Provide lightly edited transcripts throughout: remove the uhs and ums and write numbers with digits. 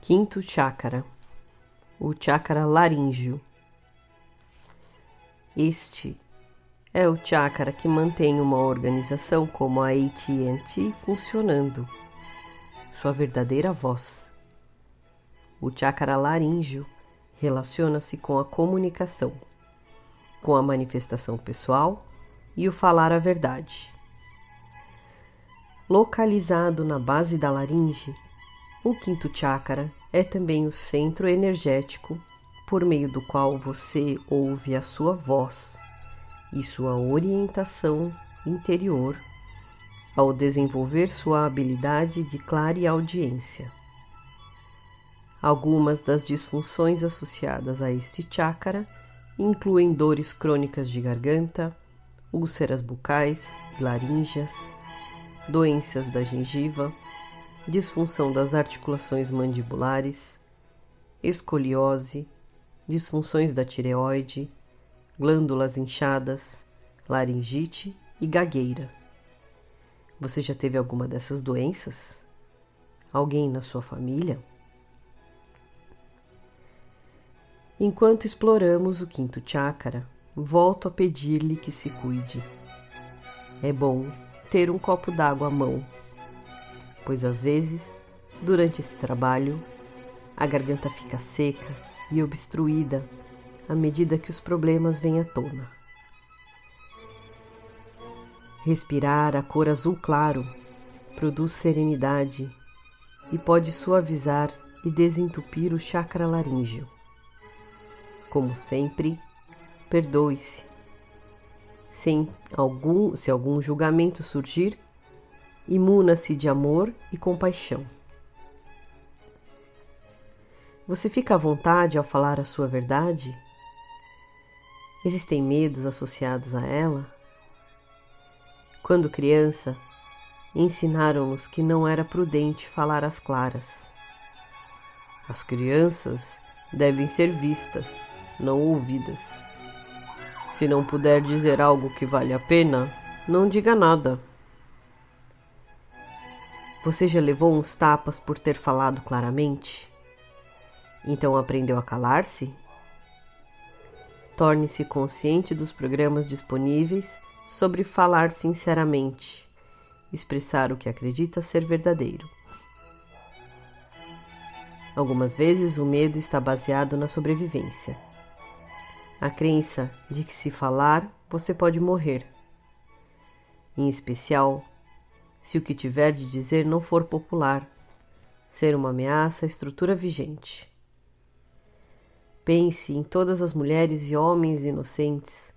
Quinto chakra, o chakra laríngeo. Este é o chakra que mantém uma organização como a AT&T funcionando, sua verdadeira voz. O chakra laríngeo relaciona-se com a comunicação, com a manifestação pessoal e o falar a verdade. Localizado na base da laringe, o quinto chakra é também o centro energético por meio do qual você ouve a sua voz e sua orientação interior ao desenvolver sua habilidade de clareaudiência. Algumas das disfunções associadas a este chakra incluem dores crônicas de garganta, úlceras bucais e laríngeas, doenças da gengiva, disfunção das articulações mandibulares, escoliose, disfunções da tireoide, glândulas inchadas, laringite e gagueira. Você já teve alguma dessas doenças? Alguém na sua família? Enquanto exploramos o quinto chakra, volto a pedir-lhe que se cuide. É bom ter um copo d'água à mão, pois às vezes, durante esse trabalho, a garganta fica seca e obstruída à medida que os problemas vêm à tona. Respirar a cor azul claro produz serenidade e pode suavizar e desentupir o chakra laríngeo. Como sempre, perdoe-se. Se algum julgamento surgir, imuna-se de amor e compaixão. Você fica à vontade ao falar a sua verdade? Existem medos associados a ela? Quando criança, ensinaram-nos que não era prudente falar às claras. As crianças devem ser vistas, não ouvidas. Se não puder dizer algo que vale a pena, não diga nada. Você já levou uns tapas por ter falado claramente? Então aprendeu a calar-se? Torne-se consciente dos programas disponíveis sobre falar sinceramente, expressar o que acredita ser verdadeiro. Algumas vezes o medo está baseado na sobrevivência. A crença de que se falar, você pode morrer. Em especial, se o que tiver de dizer não for popular, ser uma ameaça à estrutura vigente. Pense em todas as mulheres e homens inocentes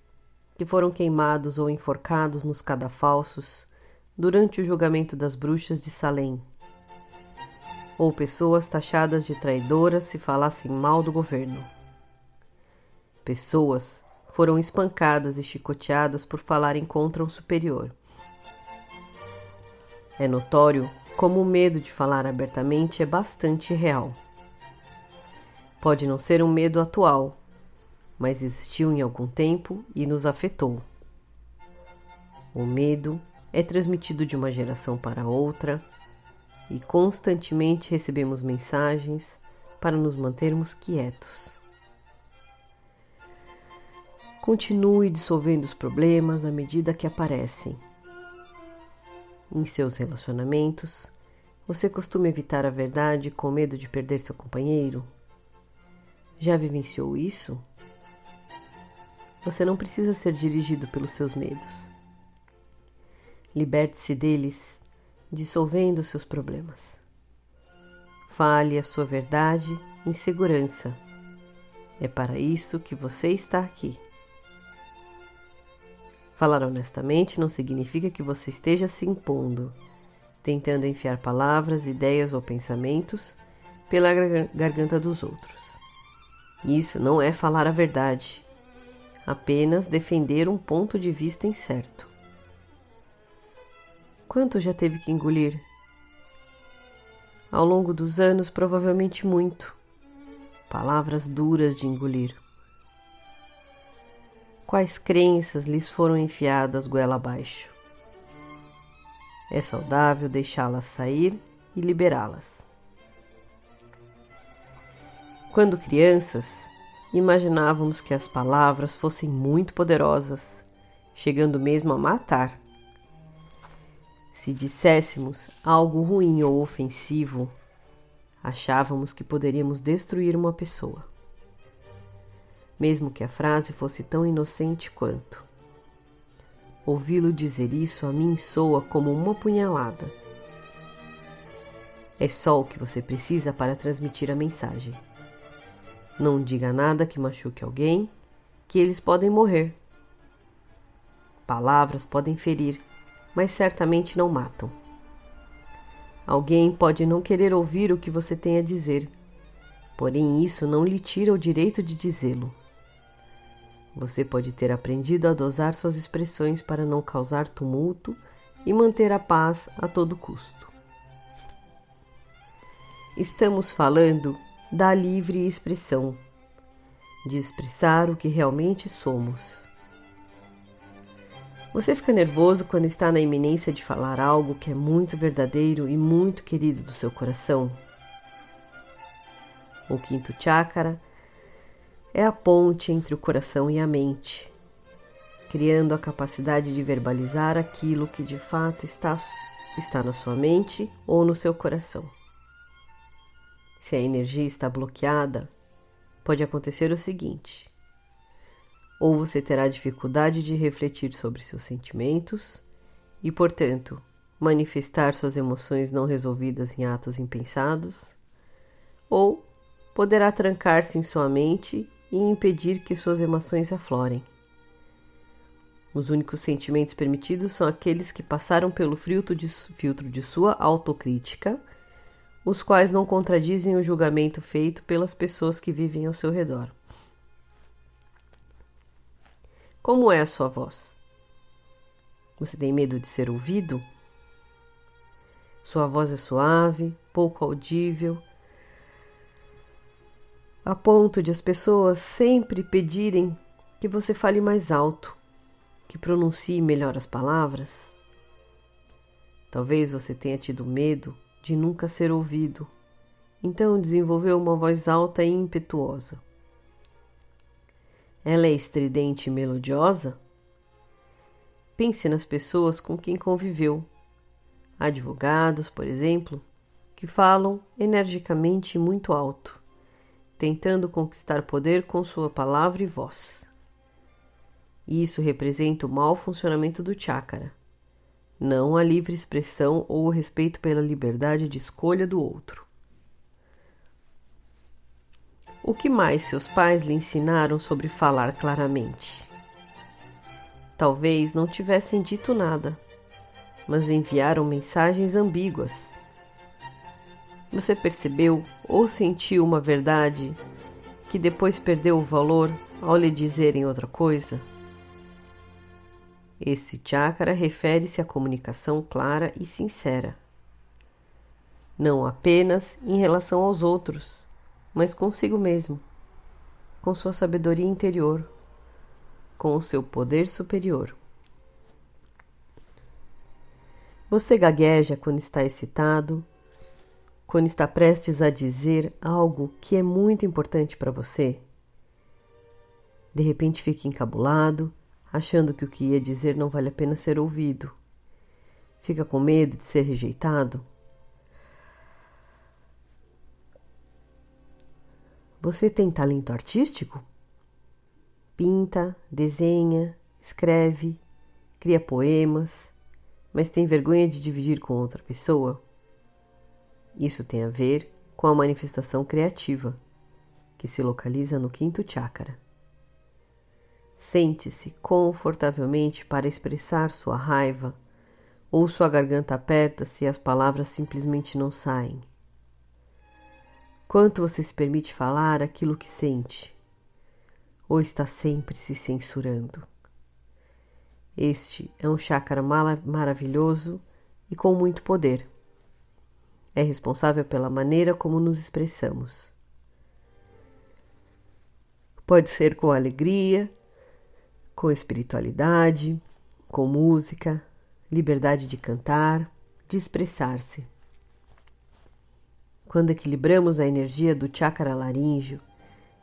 que foram queimados ou enforcados nos cadafalsos durante o julgamento das bruxas de Salem, ou pessoas taxadas de traidoras se falassem mal do governo. Pessoas foram espancadas e chicoteadas por falarem contra um superior. É notório como o medo de falar abertamente é bastante real. Pode não ser um medo atual, mas existiu em algum tempo e nos afetou. O medo é transmitido de uma geração para outra e constantemente recebemos mensagens para nos mantermos quietos. Continue dissolvendo os problemas à medida que aparecem. Em seus relacionamentos, você costuma evitar a verdade com medo de perder seu companheiro? Já vivenciou isso? Você não precisa ser dirigido pelos seus medos. Liberte-se deles, dissolvendo seus problemas. Fale a sua verdade em segurança. É para isso que você está aqui. Falar honestamente não significa que você esteja se impondo, tentando enfiar palavras, ideias ou pensamentos pela garganta dos outros. Isso não é falar a verdade, apenas defender um ponto de vista incerto. Quanto já teve que engolir? Ao longo dos anos, provavelmente muito. Palavras duras de engolir. Quais crenças lhes foram enfiadas goela abaixo? É saudável deixá-las sair e liberá-las. Quando crianças, imaginávamos que as palavras fossem muito poderosas, chegando mesmo a matar. Se disséssemos algo ruim ou ofensivo, achávamos que poderíamos destruir uma pessoa, mesmo que a frase fosse tão inocente quanto. Ouvi-lo dizer isso a mim soa como uma punhalada. É só o que você precisa para transmitir a mensagem. Não diga nada que machuque alguém, que eles podem morrer. Palavras podem ferir, mas certamente não matam. Alguém pode não querer ouvir o que você tem a dizer, porém isso não lhe tira o direito de dizê-lo. Você pode ter aprendido a dosar suas expressões para não causar tumulto e manter a paz a todo custo. Estamos falando da livre expressão, de expressar o que realmente somos. Você fica nervoso quando está na iminência de falar algo que é muito verdadeiro e muito querido do seu coração? O quinto chakra é a ponte entre o coração e a mente, criando a capacidade de verbalizar aquilo que de fato está na sua mente ou no seu coração. Se a energia está bloqueada, pode acontecer o seguinte: ou você terá dificuldade de refletir sobre seus sentimentos e, portanto, manifestar suas emoções não resolvidas em atos impensados, ou poderá trancar-se em sua mente e impedir que suas emoções aflorem. Os únicos sentimentos permitidos são aqueles que passaram pelo filtro de sua autocrítica, os quais não contradizem o julgamento feito pelas pessoas que vivem ao seu redor. Como é a sua voz? Você tem medo de ser ouvido? Sua voz é suave, pouco audível, a ponto de as pessoas sempre pedirem que você fale mais alto, que pronuncie melhor as palavras? Talvez você tenha tido medo de nunca ser ouvido, então desenvolveu uma voz alta e impetuosa. Ela é estridente e melodiosa? Pense nas pessoas com quem conviveu. Advogados, por exemplo, que falam energicamente e muito alto, tentando conquistar poder com sua palavra e voz. Isso representa o mau funcionamento do chakra, não a livre expressão ou o respeito pela liberdade de escolha do outro. O que mais seus pais lhe ensinaram sobre falar claramente? Talvez não tivessem dito nada, mas enviaram mensagens ambíguas. Você percebeu ou sentiu uma verdade que depois perdeu o valor ao lhe dizerem outra coisa? Esse chakra refere-se à comunicação clara e sincera, não apenas em relação aos outros, mas consigo mesmo, com sua sabedoria interior, com o seu poder superior. Você gagueja quando está excitado, quando está prestes a dizer algo que é muito importante para você? De repente fica encabulado, achando que o que ia dizer não vale a pena ser ouvido. Fica com medo de ser rejeitado? Você tem talento artístico? Pinta, desenha, escreve, cria poemas, mas tem vergonha de dividir com outra pessoa? Isso tem a ver com a manifestação criativa, que se localiza no quinto chakra. Sente-se confortavelmente para expressar sua raiva, ou sua garganta aperta-se e as palavras simplesmente não saem. Quanto você se permite falar aquilo que sente? Ou está sempre se censurando? Este é um chakra maravilhoso e com muito poder. É responsável pela maneira como nos expressamos. Pode ser com alegria, com espiritualidade, com música, liberdade de cantar, de expressar-se. Quando equilibramos a energia do chakra laríngeo,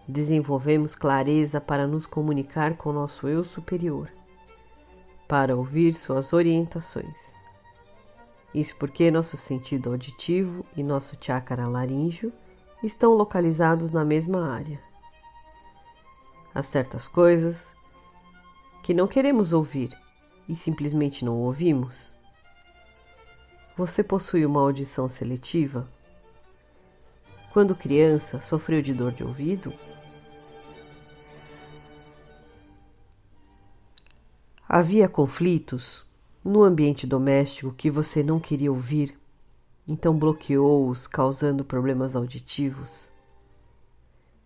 desenvolvemos clareza para nos comunicar com nosso eu superior, para ouvir suas orientações. Isso porque nosso sentido auditivo e nosso chakra laríngeo estão localizados na mesma área. Há certas coisas que não queremos ouvir e simplesmente não ouvimos. Você possui uma audição seletiva? Quando criança, sofreu de dor de ouvido? Havia conflitos no ambiente doméstico que você não queria ouvir, então bloqueou-os, causando problemas auditivos?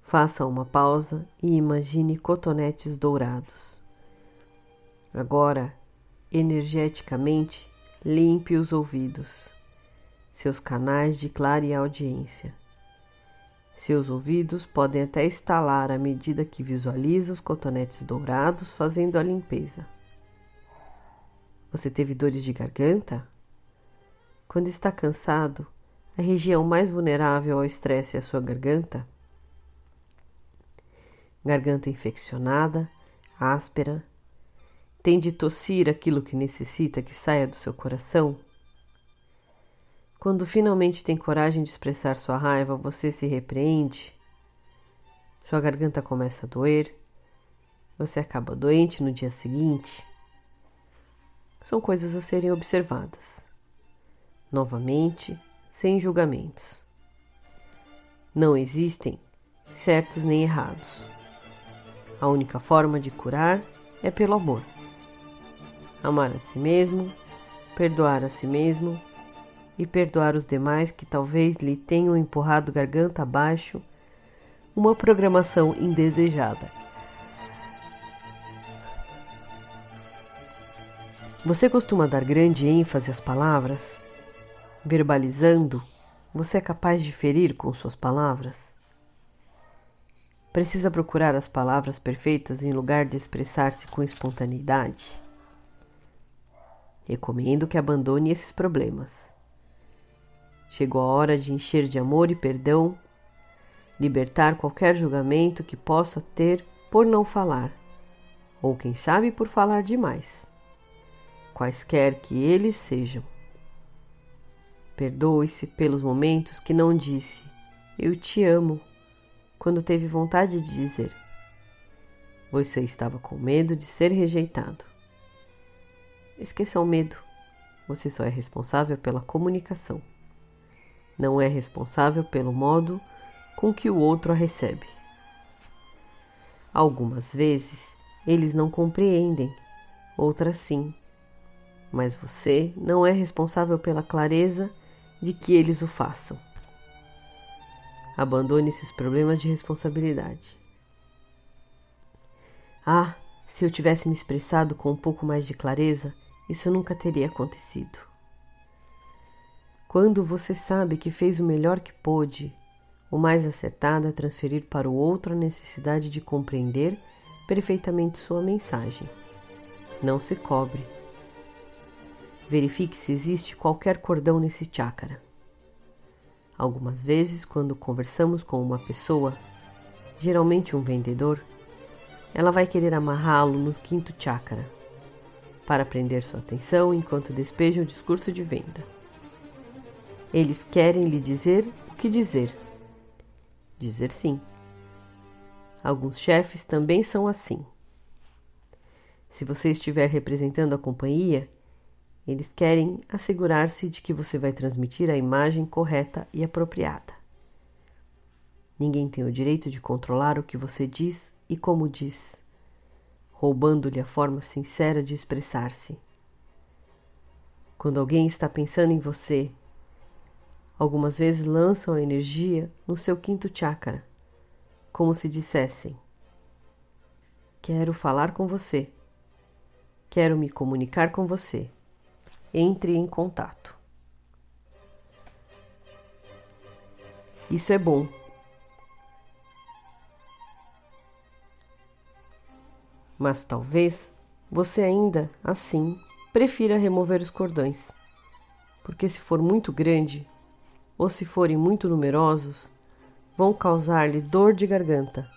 Faça uma pausa e imagine cotonetes dourados. Agora, energeticamente, limpe os ouvidos, seus canais de clareaudiência. Seus ouvidos podem até estalar à medida que visualiza os cotonetes dourados fazendo a limpeza. Você teve dores de garganta? Quando está cansado, a região mais vulnerável ao estresse é a sua garganta? Garganta infeccionada, áspera, tem de tossir aquilo que necessita que saia do seu coração? Quando finalmente tem coragem de expressar sua raiva, você se repreende? Sua garganta começa a doer? Você acaba doente no dia seguinte? São coisas a serem observadas. Novamente, sem julgamentos. Não existem certos nem errados. A única forma de curar é pelo amor. Amar a si mesmo, perdoar a si mesmo e perdoar os demais que talvez lhe tenham empurrado garganta abaixo uma programação indesejada. Você costuma dar grande ênfase às palavras? Verbalizando, você é capaz de ferir com suas palavras? Precisa procurar as palavras perfeitas em lugar de expressar-se com espontaneidade? Recomendo que abandone esses problemas. Chegou a hora de encher de amor e perdão, libertar qualquer julgamento que possa ter por não falar, ou quem sabe por falar demais, quaisquer que eles sejam. Perdoe-se pelos momentos que não disse "eu te amo" quando teve vontade de dizer. Você estava com medo de ser rejeitado. Esqueça o medo. Você só é responsável pela comunicação. Não é responsável pelo modo com que o outro a recebe. Algumas vezes eles não compreendem, outras sim. Mas você não é responsável pela clareza de que eles o façam. Abandone esses problemas de responsabilidade. Ah, se eu tivesse me expressado com um pouco mais de clareza, isso nunca teria acontecido. Quando você sabe que fez o melhor que pôde, o mais acertado é transferir para o outro a necessidade de compreender perfeitamente sua mensagem. Não se cobre. Verifique se existe qualquer cordão nesse chakra. Algumas vezes, quando conversamos com uma pessoa, geralmente um vendedor, ela vai querer amarrá-lo no 5º chakra, para prender sua atenção enquanto despeja o discurso de venda. Eles querem lhe dizer o que dizer. Dizer sim. Alguns chefes também são assim. Se você estiver representando a companhia, eles querem assegurar-se de que você vai transmitir a imagem correta e apropriada. Ninguém tem o direito de controlar o que você diz e como diz, roubando-lhe a forma sincera de expressar-se. Quando alguém está pensando em você, algumas vezes lançam a energia no seu 5º chakra, como se dissessem: quero falar com você, quero me comunicar com você. Entre em contato. Isso é bom. Mas talvez você ainda, assim, prefira remover os cordões, porque se for muito grande, ou se forem muito numerosos, vão causar-lhe dor de garganta.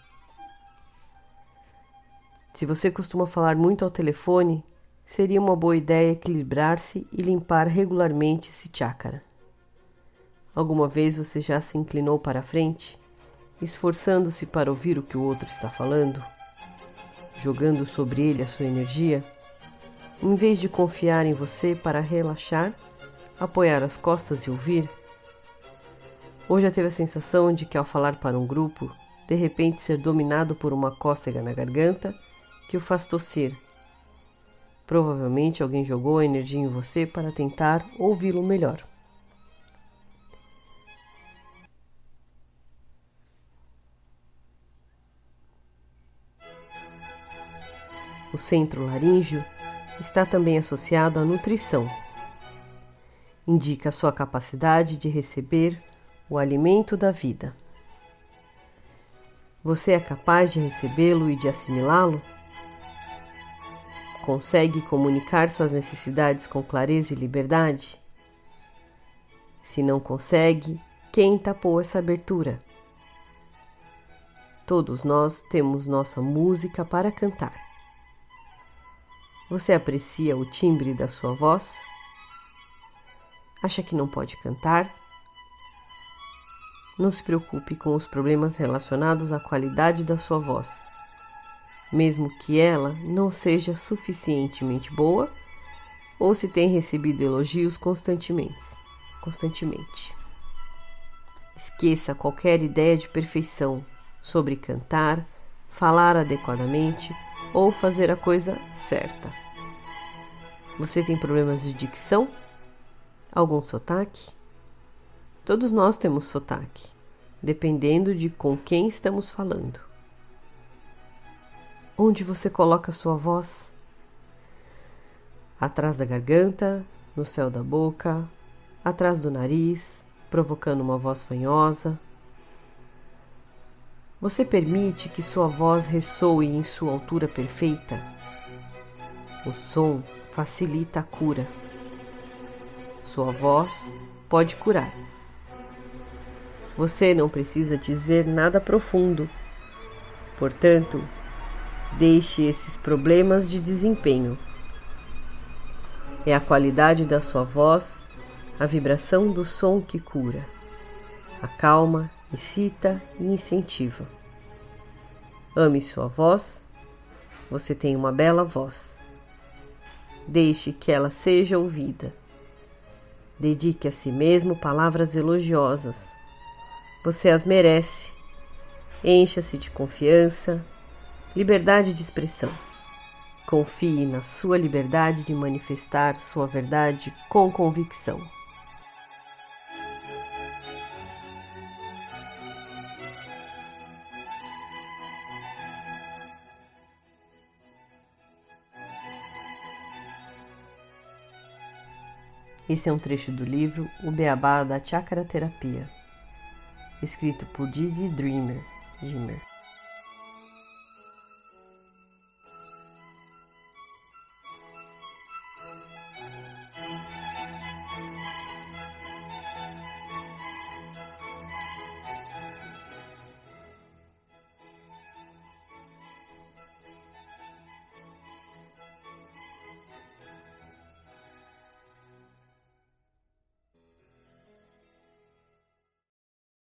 Se você costuma falar muito ao telefone, seria uma boa ideia equilibrar-se e limpar regularmente esse chákara. Alguma vez você já se inclinou para a frente, esforçando-se para ouvir o que o outro está falando, jogando sobre ele a sua energia, em vez de confiar em você para relaxar, apoiar as costas e ouvir? Ou já teve a sensação de que ao falar para um grupo, de repente ser dominado por uma cócega na garganta que o faz tossir? Provavelmente alguém jogou a energia em você para tentar ouvi-lo melhor. O centro laríngeo está também associado à nutrição. Indica a sua capacidade de receber o alimento da vida. Você é capaz de recebê-lo e de assimilá-lo? Consegue comunicar suas necessidades com clareza e liberdade? Se não consegue, quem tapou essa abertura? Todos nós temos nossa música para cantar. Você aprecia o timbre da sua voz? Acha que não pode cantar? Não se preocupe com os problemas relacionados à qualidade da sua voz, mesmo que ela não seja suficientemente boa ou se tenha recebido elogios constantemente. Esqueça qualquer ideia de perfeição sobre cantar, falar adequadamente ou fazer a coisa certa. Você tem problemas de dicção? Algum sotaque? Todos nós temos sotaque, dependendo de com quem estamos falando. Onde você coloca a sua voz? Atrás da garganta, no céu da boca, atrás do nariz, provocando uma voz fanhosa. Você permite que sua voz ressoe em sua altura perfeita? O som facilita a cura. Sua voz pode curar. Você não precisa dizer nada profundo. Portanto, deixe esses problemas de desempenho. É a qualidade da sua voz, a vibração do som que cura, acalma, excita e incentiva. Ame sua voz. Você tem uma bela voz. Deixe que ela seja ouvida. Dedique a si mesmo palavras elogiosas. Você as merece. Encha-se de confiança, liberdade de expressão. Confie na sua liberdade de manifestar sua verdade com convicção. Esse é um trecho do livro O Beabá da Chakra Terapia, escrito por Didi Dreamer.